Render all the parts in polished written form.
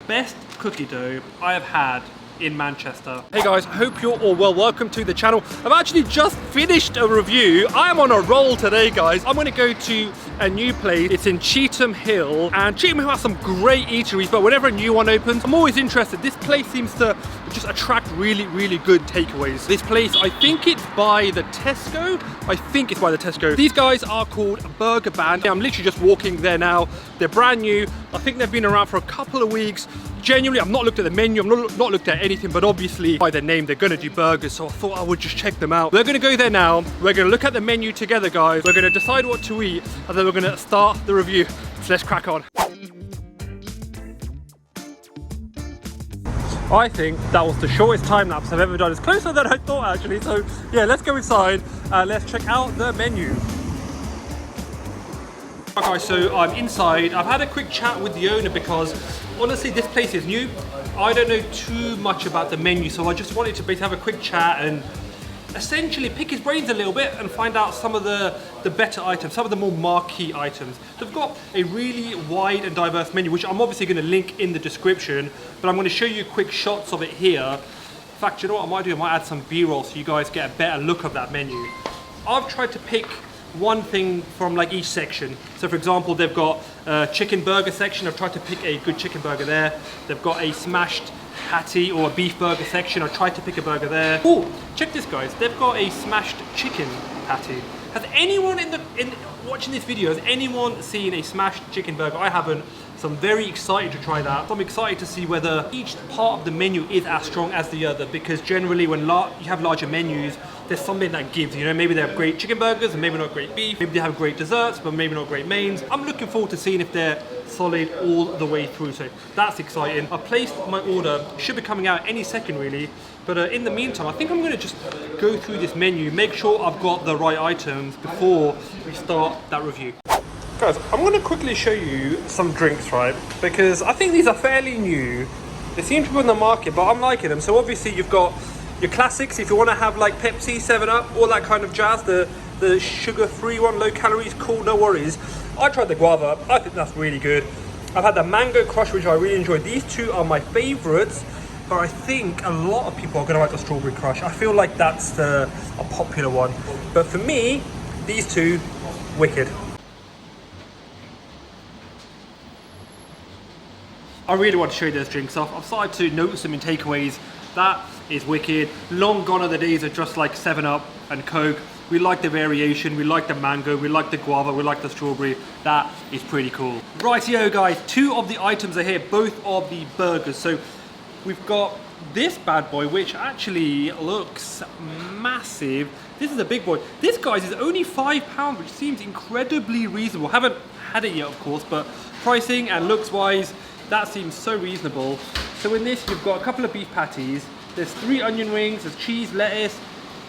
best cookie dough I have had in Manchester. Hey guys, hope you're all well. Welcome to the channel. I've actually just finished a review. I am on a roll today, guys. I'm gonna go to a new place. It's in Cheetham Hill, and Cheetham Hill has some great eateries, but whenever a new one opens, I'm always interested. This place seems to just attract really good takeaways. This place, I think it's by the Tesco. I think it's by the Tesco. These guys are called Burger Band. I'm literally just walking there now. They're brand new. I think they've been around for a couple of weeks. Genuinely, I've not looked at the menu, I've not looked at anything, but obviously by their name, they're gonna do burgers, so I thought I would just check them out. We're gonna go there now. We're gonna look at the menu together, guys. We're gonna decide what to eat, and then we're gonna start the review. So let's crack on. I think that was the shortest time lapse I've ever done. It's closer than I thought, actually. So yeah, let's go inside. Let's check out the menu. Okay, so I'm inside. I've had a quick chat with the owner because honestly, this place is new. I don't know too much about the menu, so I just wanted to basically have a quick chat and essentially pick his brains a little bit and find out some of the better items, some of the more marquee items. They've got a really wide and diverse menu, which I'm obviously going to link in the description, but I'm going to show you quick shots of it here. In fact, you know what I might do? I might add some B-roll so you guys get a better look of that menu. I've tried to pick one thing from like each section. So for example, they've got a chicken burger section. I've tried to pick a good chicken burger there. They've got a smashed patty or a beef burger section. I tried to pick a burger there. Oh, check this, guys. They've got a smashed chicken patty. Has anyone in watching this video, has anyone seen a smashed chicken burger? I haven't. So I'm very excited to try that. So I'm excited to see whether each part of the menu is as strong as the other, because generally when you have larger menus, there's something that gives, you know, maybe they have great chicken burgers and maybe not great beef, maybe they have great desserts, but maybe not great mains. I'm looking forward to seeing if they're solid all the way through, so that's exciting. I placed my order, should be coming out any second really, but in the meantime, I think I'm gonna just go through this menu, make sure I've got the right items before we start that review. Guys, I'm going to quickly show you some drinks, right? Because I think these are fairly new. They seem to be on the market, but I'm liking them. So obviously you've got your classics. If you want to have like Pepsi, 7-Up, all that kind of jazz. The sugar-free one, low calories, cool, no worries. I tried the guava. I think that's really good. I've had the mango crush, which I really enjoyed. These two are my favorites, but I think a lot of people are going to like the strawberry crush. I feel like that's a popular one. But for me, these two, wicked. I really want to show you those drinks off. I've started to notice them in takeaways. That is wicked. Long gone are the days of just like 7-Up and Coke. We like the variation, we like the mango, we like the guava, we like the strawberry. That is pretty cool. Rightio guys, two of the items are here, both of the burgers. So we've got this bad boy, which actually looks massive. This is a big boy. This, guys, is only £5, which seems incredibly reasonable. Haven't had it yet, of course, but pricing and looks wise, that seems so reasonable. So in this, you've got a couple of beef patties. There's 3 onion rings, there's cheese, lettuce,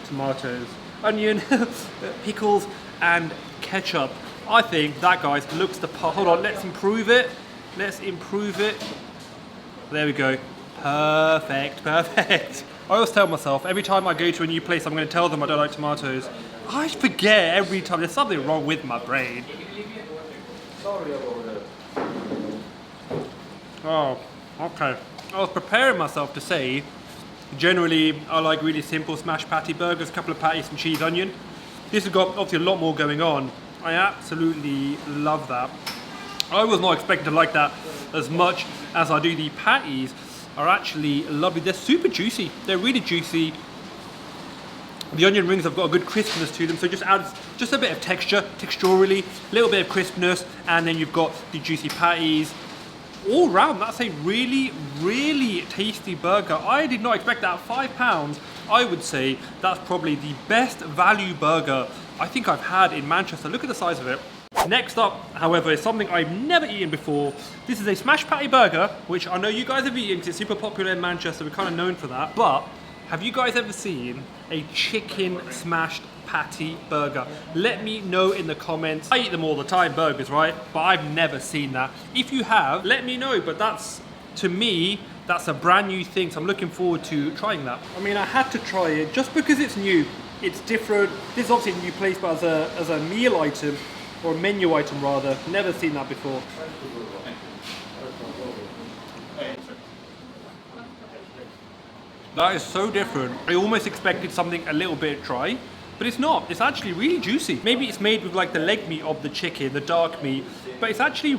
tomatoes, onion, pickles, and ketchup. I think that, guys, looks the part. Hold on, let's improve it. Let's improve it. There we go. Perfect, perfect. I always tell myself, every time I go to a new place, I'm going to tell them I don't like tomatoes. I forget every time. There's something wrong with my brain. Sorry about that. Oh, okay. I was preparing myself to say, generally I like really simple smashed patty burgers, a couple of patties, some cheese, onion. This has got obviously a lot more going on. I absolutely love that. I was not expecting to like that as much as I do. The patties are actually lovely. They're super juicy. They're really juicy. The onion rings have got a good crispness to them, so it just adds just a bit of texture, texturally, a little bit of crispness, and then you've got the juicy patties. All round, that's a really tasty burger. I did not expect that. £5, I would say that's probably the best value burger I think I've had in Manchester. Look at the size of it. Next up, however, is something I've never eaten before. This is a smash patty burger, which I know you guys have eaten because it's super popular in Manchester. We're kind of known for that. But have you guys ever seen a chicken smashed patty burger? Let me know in the comments. I eat them all the time, burgers, right? But I've never seen that. If you have, let me know. But that's, to me, that's a brand new thing. So I'm looking forward to trying that. I mean, I had to try it just because it's new. It's different. This is obviously a new place, but as a meal item, or a menu item rather. Never seen that before. That is so different. I almost expected something a little bit dry, but it's not. It's actually really juicy. Maybe it's made with like the leg meat of the chicken, the dark meat, but it's actually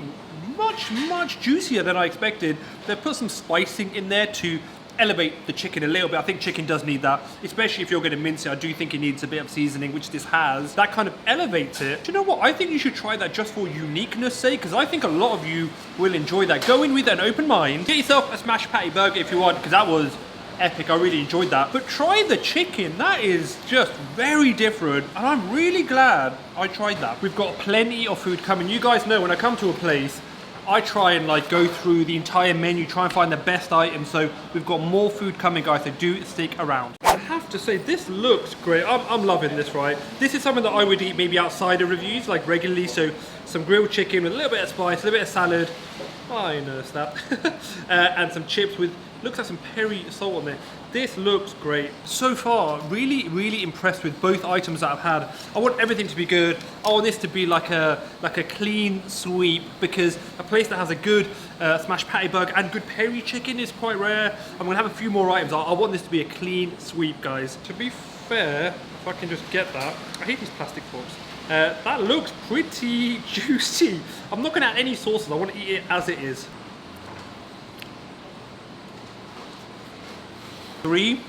much juicier than I expected. They've put some spicing in there to elevate the chicken a little bit. I think chicken does need that, especially if you're going to mince it. I do think it needs a bit of seasoning, which this has. That kind of elevates it. Do you know what? I think you should try that just for uniqueness sake, because I think a lot of you will enjoy that. Go in with an open mind. Get yourself a smashed patty burger if you want, because that was epic. I really enjoyed that. But try the chicken. That is just very different, and I'm really glad I tried that. We've got plenty of food coming. You guys know when I come to a place, I try and like go through the entire menu, try and find the best items. So we've got more food coming, guys, so do stick around. I have to say, this looks great. I'm loving this, right? This is something that I would eat maybe outside of reviews, like regularly. So some grilled chicken with a little bit of spice, a little bit of salad. I noticed that. And some chips with, looks like some peri salt on there. This looks great. So far, really impressed with both items that I've had. I want everything to be good. I want this to be like a clean sweep, because a place that has a good smashed patty burger and good peri chicken is quite rare. I'm gonna have a few more items. I want this to be a clean sweep, guys. To be fair, if I can just get that. I hate these plastic forks. That looks pretty juicy. I'm not gonna add any sauces. I want to eat it as it is. 3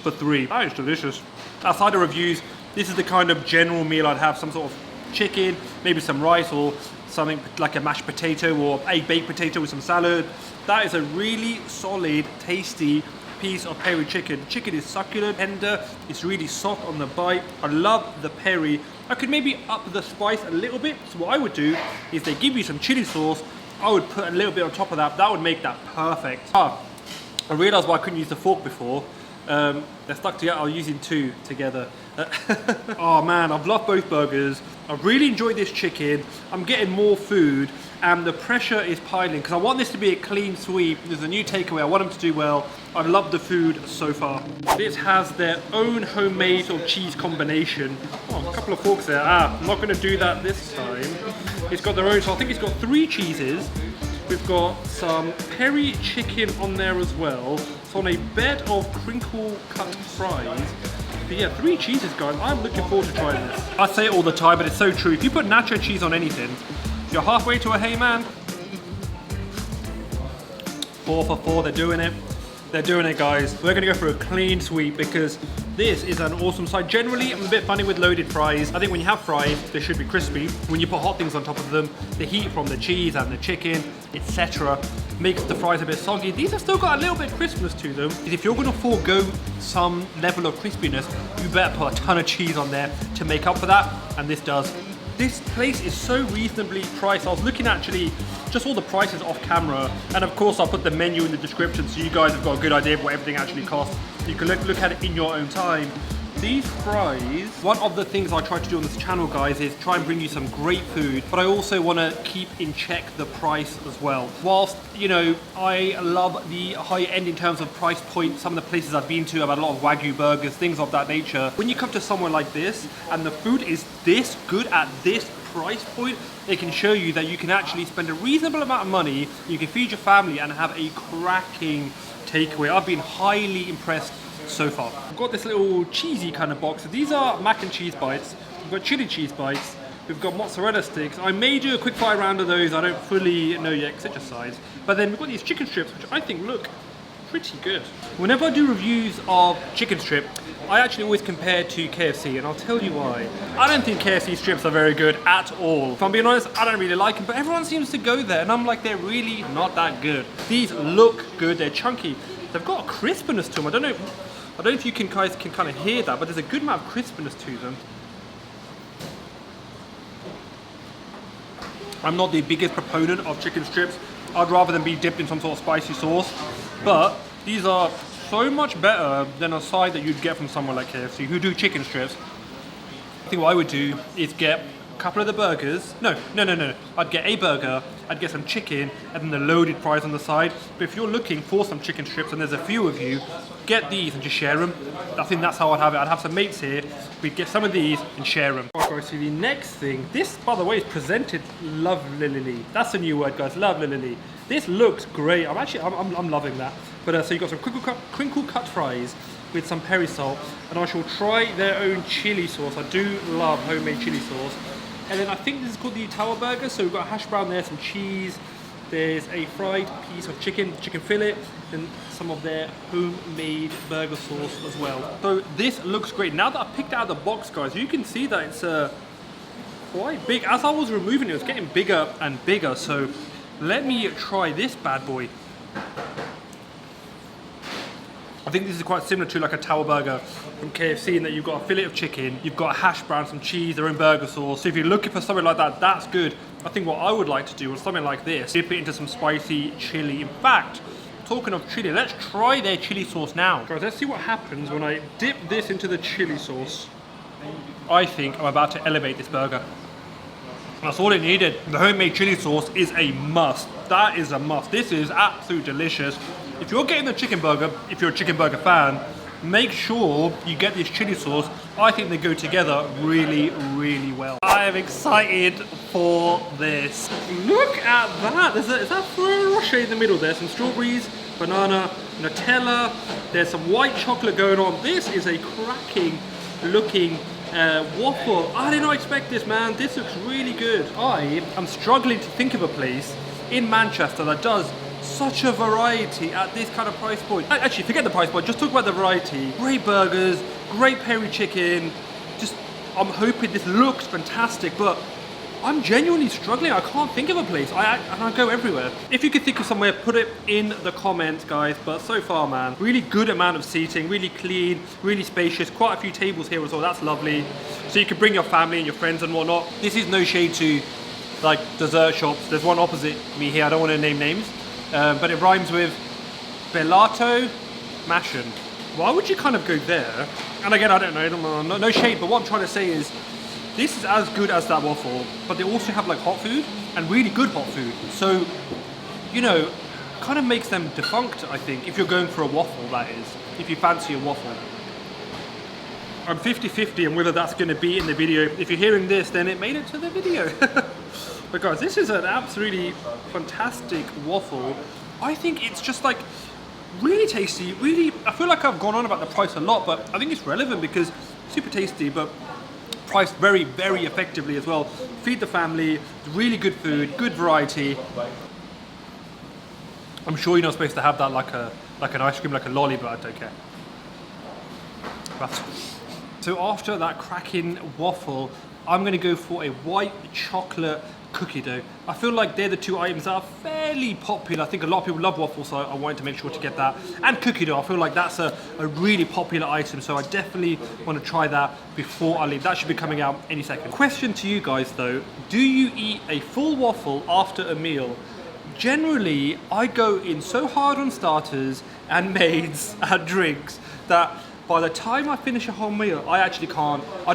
for 3. That is delicious. Outside of reviews, this is the kind of general meal I'd have. Some sort of chicken, maybe some rice, or something like a mashed potato or a baked potato with some salad. That is a really solid, tasty piece of peri chicken. The chicken is succulent, tender, it's really soft on the bite. I love the peri. I could maybe up the spice a little bit. So what I would do is they give you some chili sauce. I would put a little bit on top of that. That would make that perfect. I realised why I couldn't use the fork before. They're stuck together. I was using 2 together. Oh man, I've loved both burgers. I've really enjoyed this chicken. I'm getting more food, and the pressure is piling because I want this to be a clean sweep. There's a new takeaway. I want them to do well. I love the food so far. This has their own homemade sort of cheese combination. Oh, a couple of forks there. I'm not going to do that this time. It's got their own, so I think it's got 3 cheeses. We've got some peri chicken on there as well. It's on a bed of crinkle cut fries. But yeah, 3 cheeses, guys. I'm looking forward to trying this. I say it all the time, but it's so true. If you put nacho cheese on anything, you're halfway to a hey man. 4 for 4, they're doing it. They're doing it, guys. We're gonna go for a clean sweep because this is an awesome side. Generally, I'm a bit funny with loaded fries. I think when you have fries, they should be crispy. When you put hot things on top of them, the heat from the cheese and the chicken, etc., makes the fries a bit soggy. These have still got a little bit of crispness to them. If you're gonna forego some level of crispiness, you better put a ton of cheese on there to make up for that, and this does. This place is so reasonably priced. I was looking actually just all the prices off camera, and of course I'll put the menu in the description so you guys have got a good idea of what everything actually costs. You can look at it in your own time. These fries, one of the things I try to do on this channel, guys, is try and bring you some great food, but I also want to keep in check the price as well. Whilst, you know, I love the high end in terms of price point, some of the places I've been to, I've had a lot of Wagyu burgers, things of that nature. When you come to somewhere like this, and the food is this good at this price point, it can show you that you can actually spend a reasonable amount of money, you can feed your family and have a cracking takeaway. I've been highly impressed so far. I've got this little cheesy kind of box. These are mac and cheese bites. We've got chili cheese bites. We've got mozzarella sticks. I may do a quick fire round of those. I don't fully know yet because they're just size. But then we've got these chicken strips, which I think look pretty good. Whenever I do reviews of chicken strip, I actually always compare to KFC, and I'll tell you why. I don't think KFC strips are very good at all. If I'm being honest, I don't really like them, but everyone seems to go there, and I'm like, they're really not that good. These look good, they're chunky. They've got a crispiness to them. I don't know if you guys can kind of hear that, but there's a good amount of crispiness to them. I'm not the biggest proponent of chicken strips. I'd rather them be dipped in some sort of spicy sauce, but these are so much better than a side that you'd get from somewhere like KFC who do chicken strips. I think what I would do is get a couple of the burgers. No. I'd get a burger, I'd get some chicken, and then the loaded fries on the side. But if you're looking for some chicken strips and there's a few of you, get these and just share them. I think that's how I'd have it. I'd have some mates here, we'd get some of these and share them. Alright guys, so the next thing, this by the way is presented lovelily. That's a new word guys, lovelily. This looks great. I'm loving that. But so you got some crinkle cut fries with some peri salt, and I shall try their own chili sauce. I do love homemade chili sauce. And then I think this is called the tower burger. So we've got a hash brown there, some cheese. There's a fried piece of chicken fillet, and some of their homemade burger sauce as well. So this looks great. Now that I've picked it out of the box, guys, you can see that it's quite big. As I was removing it, it was getting bigger and bigger. So let me try this bad boy. I think this is quite similar to like a tower burger from KFC in that you've got a fillet of chicken, you've got a hash brown, some cheese, their own burger sauce. So if you're looking for something like that, that's good. I think what I would like to do is something like this, dip it into some spicy chili. In fact, talking of chili, let's try their chili sauce now. Guys, let's see what happens when I dip this into the chili sauce. I think I'm about to elevate this burger. That's all it needed. The homemade chili sauce is a must. That is a must. This is absolutely delicious. If you're getting the chicken burger, if you're a chicken burger fan, make sure you get this chili sauce. I think they go together really, really well. I am excited for this. Look at that. Is that Ferrero Rocher in the middle there? Some strawberries, banana, Nutella. There's some white chocolate going on. This is a cracking looking waffle. I did not expect this, man. This looks really good. I am struggling to think of a place in Manchester that does such a variety at this kind of price point. Actually, forget the price point, just talk about the variety. Great burgers, great peri chicken. Just, I'm hoping this looks fantastic, but I'm genuinely struggling. I can't think of a place. And I go everywhere. If you could think of somewhere, put it in the comments, guys. But so far, man, really good amount of seating, really clean, really spacious. Quite a few tables here as well. That's lovely. So you can bring your family and your friends and whatnot. This is no shade to like dessert shops. There's one opposite me here. I don't want to name names. But it rhymes with Bellato Mashin. Why would you kind of go there? And again, I don't know, no shade, but what I'm trying to say is this is as good as that waffle, but they also have like hot food and really good hot food. So, you know, kind of makes them defunct, I think, if you're going for a waffle, that is, if you fancy a waffle. I'm 50-50 on whether that's going to be in the video. If you're hearing this, then it made it to the video. But guys, this is an absolutely fantastic waffle. I think it's just like really tasty, really, I feel like I've gone on about the price a lot, but I think it's relevant because super tasty, but priced very, very effectively as well. Feed the family, really good food, good variety. I'm sure you're not supposed to have that like an ice cream, like a lolly, but I don't care. So after that cracking waffle, I'm gonna go for a white chocolate cookie dough. I feel like they're the two items that are fairly popular. I think a lot of people love waffles, so I wanted to make sure to get that. And cookie dough, I feel like that's a really popular item, so I definitely want to try that before I leave. That should be coming out any second. Question to you guys though, do you eat a full waffle after a meal? Generally, I go in so hard on starters and maids and drinks that by the time I finish a whole meal, I actually can't. I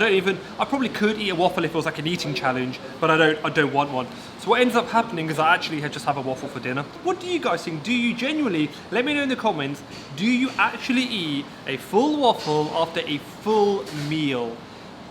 probably could eat a waffle if it was like an eating challenge, but I don't want one. So what ends up happening is I actually just have a waffle for dinner. What do you guys think? Do you genuinely, let me know in the comments, do you actually eat a full waffle after a full meal?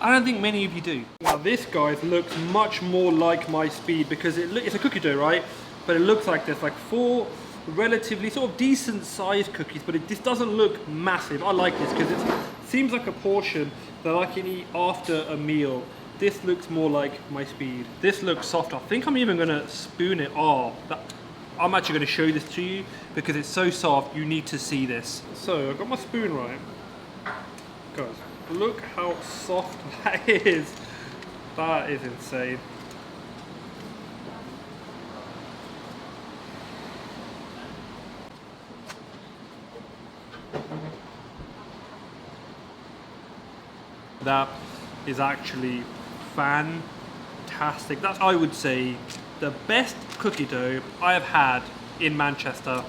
I don't think many of you do. Now this, guys, looks much more like my speed because it's a cookie dough, right? But it looks like there's like 4 relatively sort of decent sized cookies, but this doesn't look massive. I like this because it seems like a portion that I can eat after a meal. This looks more like my speed. This looks soft. I think I'm even gonna spoon it. I'm actually gonna show this to you because it's so soft, you need to see this. So I've got my spoon right. Guys, look how soft that is. That is insane. That is actually fantastic. That's, I would say, the best cookie dough I have had in Manchester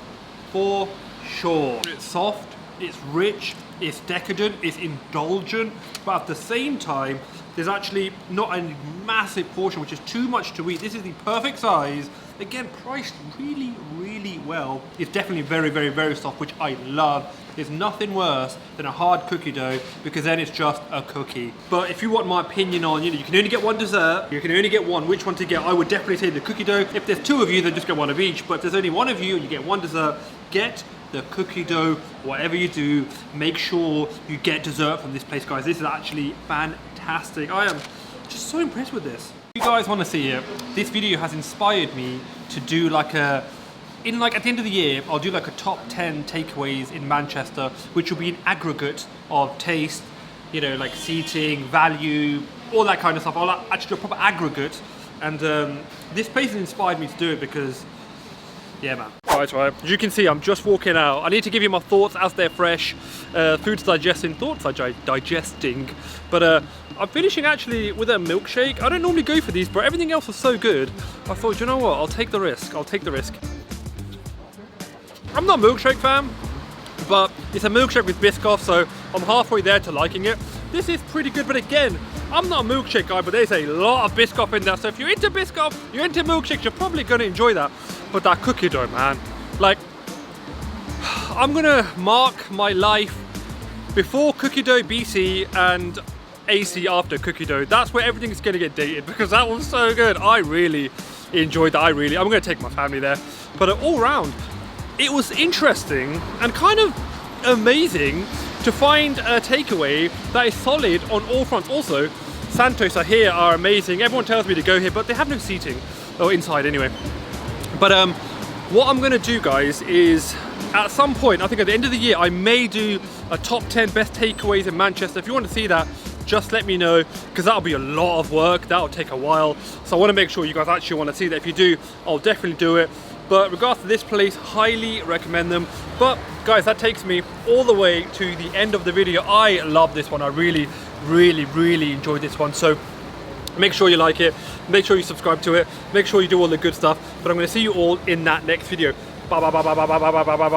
for sure. It's soft, it's rich, it's decadent, it's indulgent, but at the same time, There's actually not a massive portion, which is too much to eat. This is the perfect size. Again, priced really, really well. It's definitely very, very, very soft, which I love. There's nothing worse than a hard cookie dough, because then it's just a cookie. But if you want my opinion on, you can only get one dessert, you can only get one, which one to get, I would definitely say the cookie dough. If there's two of you, then just get one of each. But if there's only one of you and you get one dessert, get the cookie dough. Whatever you do, make sure you get dessert from this place, guys. This is actually fantastic. I am just so impressed with this. If you guys want to see it, this video has inspired me to do like at the end of the year, I'll do like a top 10 takeaways in Manchester, which will be an aggregate of taste, like seating, value, all that kind of stuff. I'll actually do a proper aggregate, and this place has inspired me to do it because, yeah, man. Right. As you can see, I'm just walking out. I need to give you my thoughts as they're fresh. Food's digesting, thoughts are digesting. But I'm finishing actually with a milkshake. I don't normally go for these, but everything else was so good. I thought, you know what? I'll take the risk. I'm not a milkshake fan, but it's a milkshake with Biscoff, so I'm halfway there to liking it. This is pretty good, but again, I'm not a milkshake guy, but there's a lot of Biscoff in there. So if you're into Biscoff, you're into milkshakes, you're probably gonna enjoy that. But that cookie dough, man, like, I'm gonna mark my life before cookie dough BC and AC after cookie dough. That's where everything's gonna get dated, because that was so good. I really enjoyed that. I'm gonna take my family there. But all round, it was interesting and kind of amazing to find a takeaway that is solid on all fronts. Also, Santos here are amazing. Everyone tells me to go here, but they have no seating, or inside anyway. But what I'm gonna do, guys, is at some point, I think at the end of the year, I may do a top 10 best takeaways in Manchester. If you want to see that, just let me know, because that'll be a lot of work. That'll take a while. So I want to make sure you guys actually want to see that. If you do, I'll definitely do it. But regards to this place, highly recommend them. But guys, that takes me all the way to the end of the video. I love this one. I really, really, really enjoyed this one. So make sure you like it, make sure you subscribe to it, make sure you do all the good stuff. But I'm going to see you all in that next video. Bye bye bye bye bye bye bye bye bye.